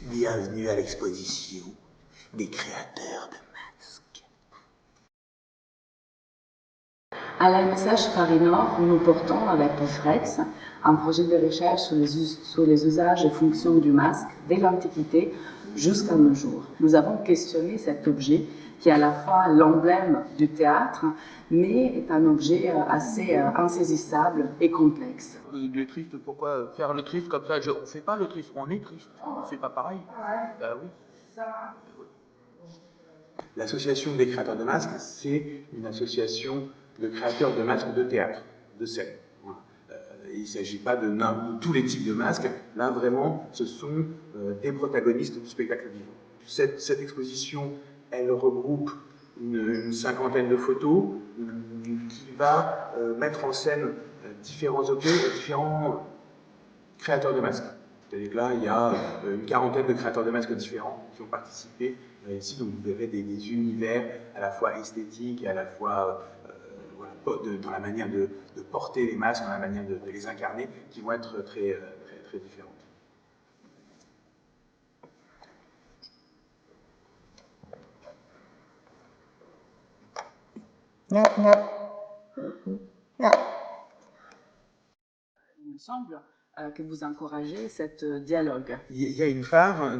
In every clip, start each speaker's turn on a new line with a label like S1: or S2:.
S1: Bienvenue à l'exposition des créateurs de masques.
S2: À l'AMSH Paris-Nord, nous portons avec POFREX un projet de recherche sur les usages et fonctions du masque dès l'Antiquité jusqu'à nos jours. Nous avons questionné cet objet qui est à la fois l'emblème du théâtre, mais est un objet assez insaisissable et complexe.
S3: Le triste, pourquoi faire le triste comme ça? On ne fait pas le triste, on est triste, on ne fait pas pareil. Oui.
S1: L'association des créateurs de masques, c'est une association de créateurs de masques de théâtre, de scène. Il ne s'agit pas de tous les types de masques. Là, vraiment, ce sont des protagonistes du spectacle vivant. Cette exposition, elle regroupe une cinquantaine de photos qui va mettre en scène différents objets et différents créateurs de masques. C'est-à-dire que là, il y a une quarantaine de créateurs de masques différents qui ont participé ici. Donc vous verrez des univers à la fois esthétiques et à la fois dans la manière de porter les masques, dans la manière de les incarner, qui vont être très différentes.
S2: Il me semble que vous encouragez cette dialogue.
S1: Il y a une part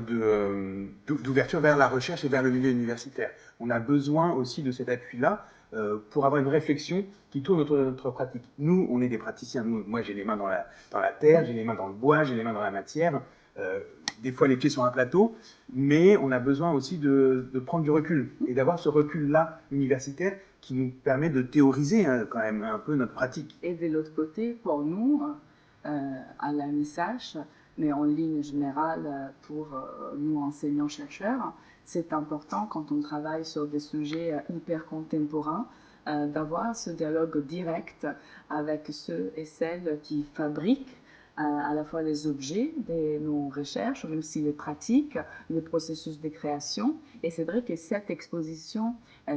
S1: d'ouverture vers la recherche et vers le milieu universitaire. On a besoin aussi de cet appui-là pour avoir une réflexion qui tourne autour de notre pratique. Nous, on est des praticiens. Moi, j'ai les mains dans la terre, j'ai les mains dans le bois, j'ai les mains dans la matière. Des fois, les pieds sur un plateau, mais on a besoin aussi de prendre du recul et d'avoir ce recul-là universitaire qui nous permet de théoriser quand même un peu notre pratique.
S2: Et de l'autre côté, pour nous, à l'AMSH, mais en ligne générale pour nous enseignants-chercheurs, c'est important quand on travaille sur des sujets hyper contemporains d'avoir ce dialogue direct avec ceux et celles qui fabriquent à la fois les objets de nos recherches, mais aussi les pratiques, les processus de création. Et c'est vrai que cette exposition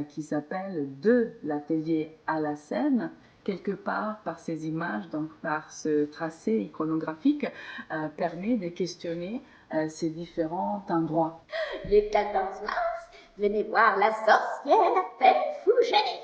S2: qui s'appelle « De l'atelier à la scène », quelque part, par ces images, donc par ce tracé iconographique, permet de questionner ces différents endroits.
S4: Le 14 mars, venez voir la sorcière à tête fougère.